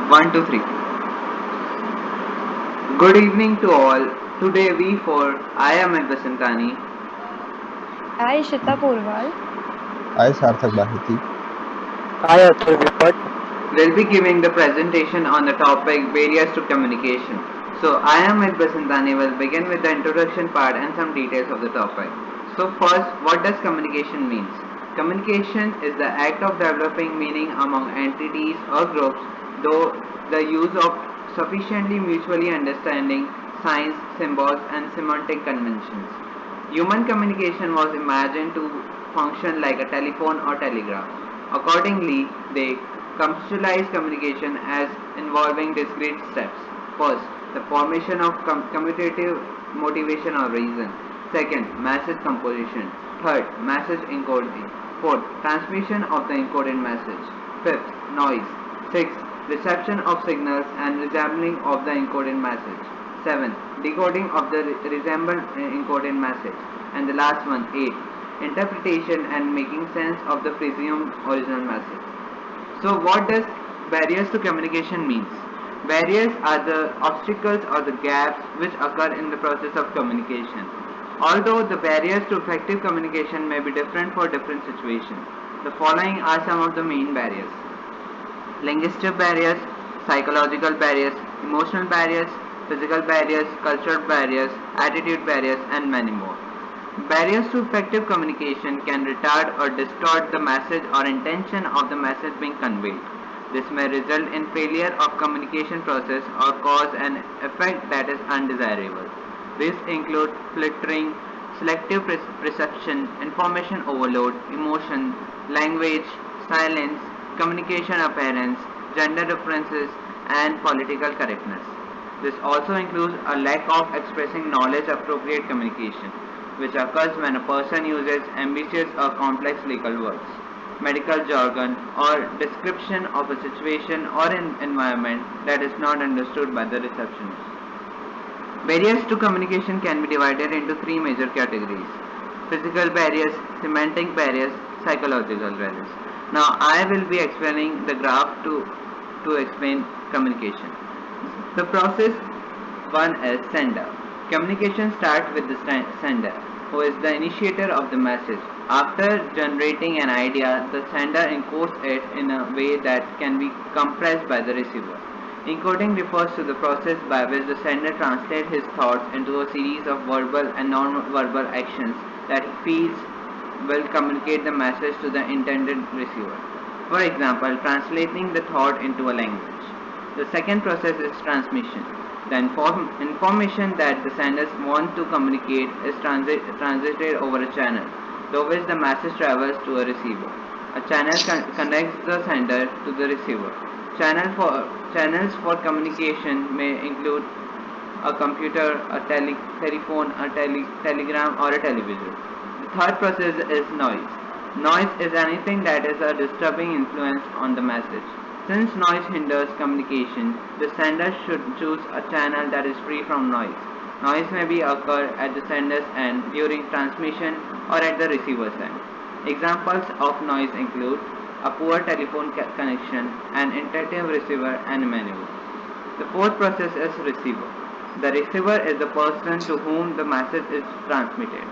One, two, three. Good evening to all. Today we four, I am Ed Basantani. I, Ishita Porwal. I, Sarthak Baheti. I Atul Vipat. Will be giving the presentation on the topic barriers to communication. So I am Ed Basantani will begin with the introduction part and some details of the topic. So first, what does communication means? Communication is the act of developing meaning among entities or groups, though the use of sufficiently mutually understanding signs, symbols and semantic conventions. Human communication was imagined to function like a telephone or telegraph. Accordingly, they conceptualize communication as involving discrete steps. First, the formation of commutative motivation or reason. Second, message composition. Third, message encoding. Fourth, transmission of the encoded message. Fifth, noise. Sixth, reception of signals and resembling of the encoded message. 7. Decoding of the resembled encoded message. And the last one, 8. Interpretation and making sense of the presumed original message. So what does barriers to communication means? Barriers are the obstacles or the gaps which occur in the process of communication. Although the barriers to effective communication may be different for different situations, the following are some of the main barriers: linguistic barriers, psychological barriers, emotional barriers, physical barriers, cultural barriers, attitude barriers, and many more. Barriers to effective communication can retard or distort the message or intention of the message being conveyed. This may result in failure of communication process or cause an effect that is undesirable. These include filtering, selective perception, information overload, emotion, language, silence, communication appearance, gender differences, and political correctness. This also includes a lack of expressing knowledge appropriate communication, which occurs when a person uses ambitious or complex legal words, medical jargon, or description of a situation or an environment that is not understood by the receptionist. Barriers to communication can be divided into three major categories: physical barriers, semantic barriers, psychological barriers. Now, I will be explaining the graph to explain communication. The process one is sender. Communication starts with the sender, who is the initiator of the message. After generating an idea, the sender encodes it in a way that can be compressed by the receiver. Encoding refers to the process by which the sender translates his thoughts into a series of verbal and non-verbal actions that he feels will communicate the message to the intended receiver. For example, translating the thought into a language. The second process is transmission. The information that the senders want to communicate is transited over a channel through which the message travels to a receiver. A channel connects the sender to the receiver. Channels for communication may include a computer, a telephone, a telegram, or a television. The third process is noise. Noise is anything that is a disturbing influence on the message. Since noise hinders communication, the sender should choose a channel that is free from noise. Noise may be occur at the sender's end during transmission or at the receiver's end. Examples of noise include a poor telephone connection, an inattentive receiver, and many more. The fourth process is receiver. The receiver is the person to whom the message is transmitted.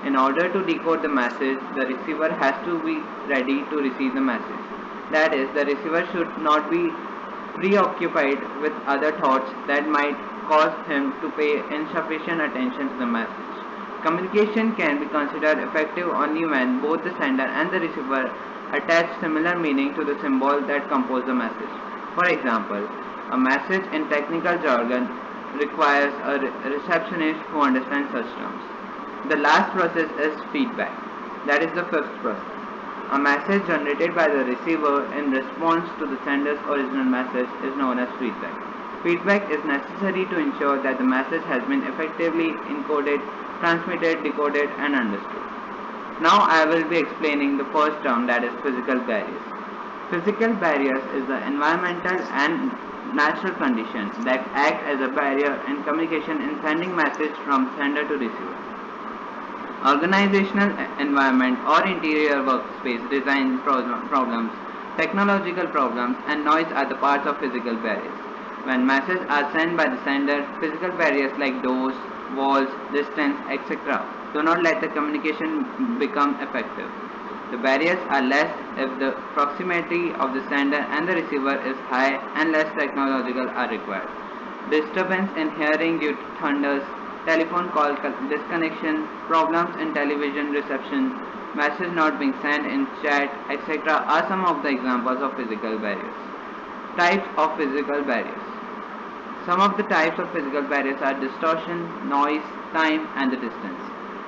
In order to decode the message, the receiver has to be ready to receive the message. That is, the receiver should not be preoccupied with other thoughts that might cause him to pay insufficient attention to the message. Communication can be considered effective only when both the sender and the receiver attach similar meaning to the symbol that compose the message. For example, a message in technical jargon requires a receptionist who understands such terms. The last process is feedback. That is the fifth process. A message generated by the receiver in response to the sender's original message is known as feedback. Feedback is necessary to ensure that the message has been effectively encoded, transmitted, decoded, and understood. Now I will be explaining the first term, that is physical barriers. Physical barriers is the environmental and natural conditions that act as a barrier in communication in sending message from sender to receiver. Organizational environment or interior workspace design problems Technological problems and noise are the parts of physical barriers. When messages are sent by the sender, physical barriers like doors, walls, distance, etc. do not let the communication become effective. The barriers are less if the proximity of the sender and the receiver is high and less technological are required. Disturbance in hearing due to thunders, telephone call disconnection, problems in television reception, message not being sent in chat, etc. are some of the examples of physical barriers. Types of physical barriers. Some of the types of physical barriers are distortion, noise, time, and the distance.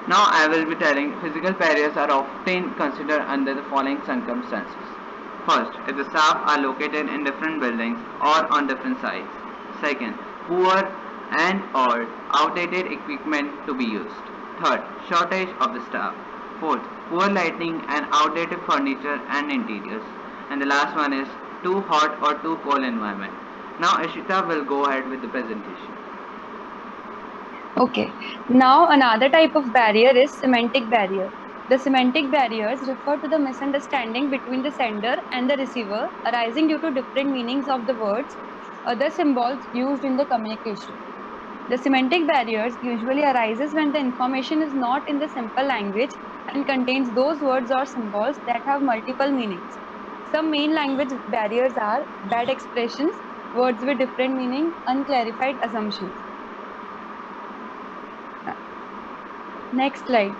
Now I will be telling physical barriers are often considered under the following circumstances. First, if the staff are located in different buildings or on different sites. Second, poor and or outdated equipment to be used. Third, shortage of the staff. Fourth, poor lighting and outdated furniture and interiors. And the last one is too hot or too cold environment. Now Ashita will go ahead with the presentation. Okay. Now another type of barrier is semantic barrier. The semantic barriers refer to the misunderstanding between the sender and the receiver arising due to different meanings of the words, other symbols used in the communication. The semantic barriers usually arises when the information is not in the simple language and contains those words or symbols that have multiple meanings. Some main language barriers are bad expressions, words with different meaning, unclarified assumptions. Next slide.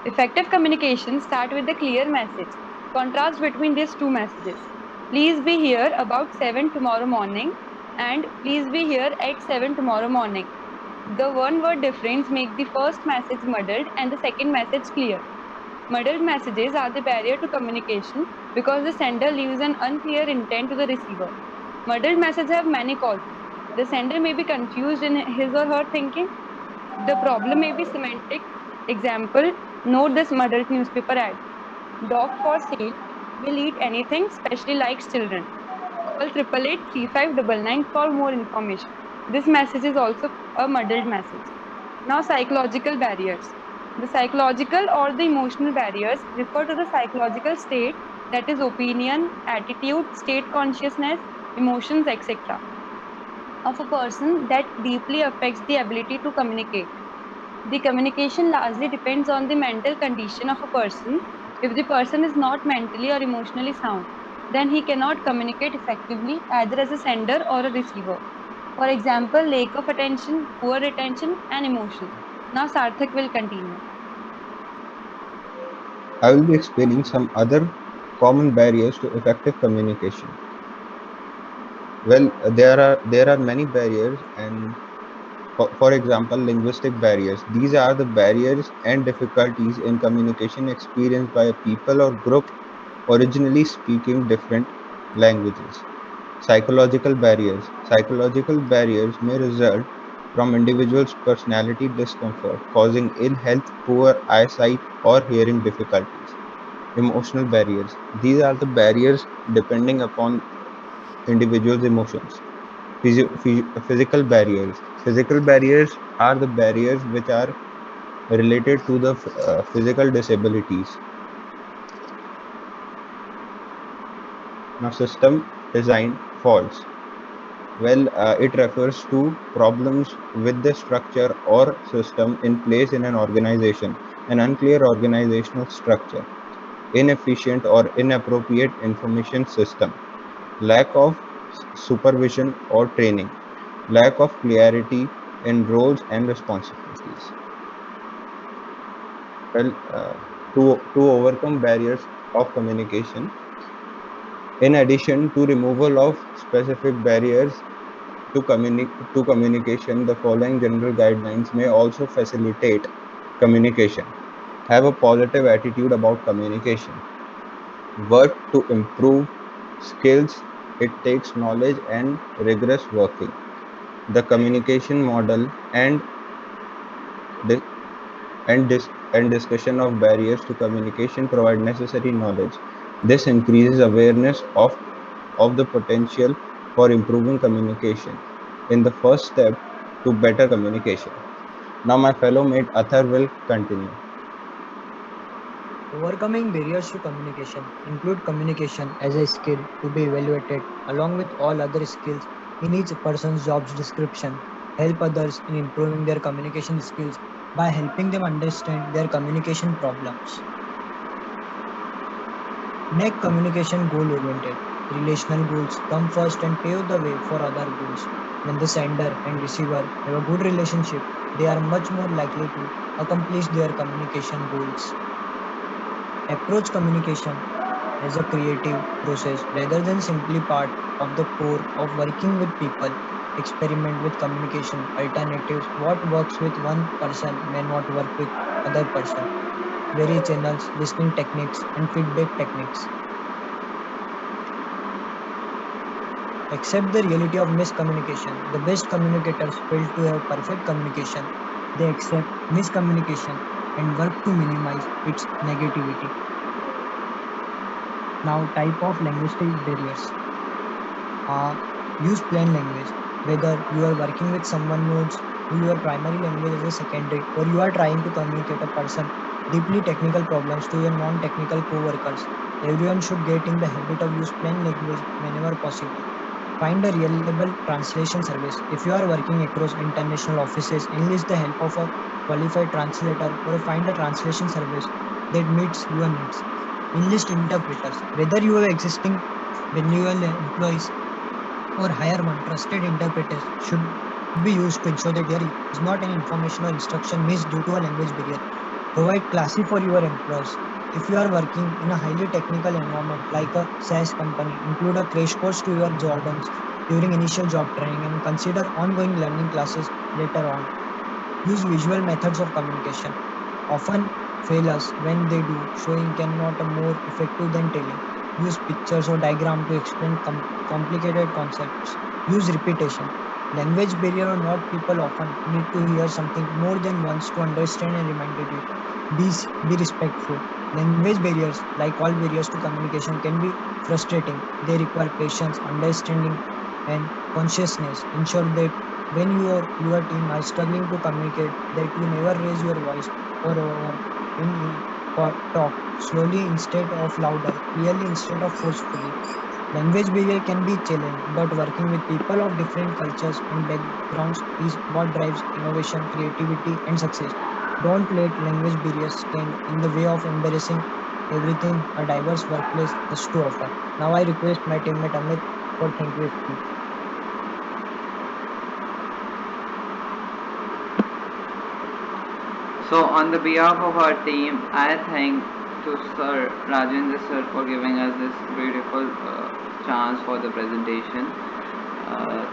Effective communication start with a clear message. Contrast between these two messages. Please be here about 7 tomorrow morning and please be here at 7 tomorrow morning. The one word difference make the first message muddled and the second message clear. Muddled messages are the barrier to communication because the sender leaves an unclear intent to the receiver. Muddled messages have many causes. The sender may be confused in his or her thinking. The problem may be semantic. Example, note this muddled newspaper ad. Dog for sale will eat anything, especially likes children. Call 888-3599 for more information. This message is also a muddled message. Now, psychological barriers. The psychological or the emotional barriers refer to the psychological state, that is opinion, attitude, state consciousness, emotions, etc. of a person that deeply affects the ability to communicate. The communication largely depends on the mental condition of a person. If the person is not mentally or emotionally sound, then he cannot communicate effectively either as a sender or a receiver. For example, lack of attention, poor retention, and emotion. Now Sarthak will continue. I will be explaining some other common barriers to effective communication. Well, there are many barriers, and for example, linguistic barriers. These are the barriers and difficulties in communication experienced by a people or group originally speaking different languages. Psychological barriers. Psychological barriers may result from individuals' personality discomfort, causing ill health, poor eyesight, or hearing difficulties. Emotional barriers. These are the barriers depending upon individuals' emotions. Physical barriers. Physical barriers are the barriers which are related to the physical disabilities. Now, system design faults. Well, it refers to problems with the structure or system in place in an organization, an unclear organizational structure, inefficient or inappropriate information system, lack of supervision or training, lack of clarity in roles and responsibilities. Well, to overcome barriers of communication, in addition to removal of specific barriers to communication, the following general guidelines may also facilitate communication. Have a positive attitude about communication. Work to improve skills. It takes knowledge and rigorous working. The communication model di- and discussion of barriers to communication provide necessary knowledge. This increases awareness of the potential for improving communication in the first step to better communication. Now my fellow mate Athar will continue. Overcoming barriers to communication include communication as a skill to be evaluated along with all other skills in each person's job description. Help others in improving their communication skills by helping them understand their communication problems. Make communication goal oriented. Relational goals come first and pave the way for other goals. When the sender and receiver have a good relationship, they are much more likely to accomplish their communication goals. Approach communication as a creative process rather than simply part of the core of working with people. Experiment with communication alternatives. What works with one person may not work with other person. Vary channels, listening techniques, and feedback techniques. Accept the reality of miscommunication. The best communicators fail to have perfect communication. They accept miscommunication and work to minimize its negativity. Now, type of linguistic barriers. Uh, Use plain language. Whether you are working with someone knows your primary language as a secondary, or you are trying to communicate a person deeply technical problems to your non-technical co-workers. Everyone should get in the habit of use plain language whenever possible. Find a reliable translation service. If you are working across international offices, enlist the help of a qualified translator or find a translation service that meets your needs. Enlist interpreters. Whether you have existing bilingual employees or hire one, trusted interpreters should be used to ensure that there is not any information or instruction missed due to a language barrier. Provide classes for your employees. If you are working in a highly technical environment like a SaaS company, include a crash course to your Jordans during initial job training and consider ongoing learning classes later on. Use visual methods of communication. Often fail us when they do, showing cannot more effective than telling. Use pictures or diagram to explain complicated concepts. Use repetition. Language barrier or not, people often need to hear something more than once to understand and remind it. Be respectful. Language barriers, like all barriers to communication, can be frustrating. They require patience, understanding, and consciousness. Ensure that when your team are struggling to communicate, that you never raise your voice or over in talk slowly instead of louder, clearly instead of forcefully. Language barrier can be challenging, but working with people of different cultures and backgrounds is what drives innovation, creativity, and success. Don't let language barriers stand in the way of embarrassing everything a diverse workplace has to offer. Now I request my teammate Amit for thank you speech. So on the behalf of our team, I thank to Sir Rajendra sir for giving us this beautiful chance for the presentation.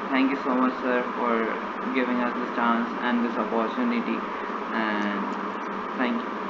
Thank you so much, sir, for giving us this chance and this opportunity. And thank you.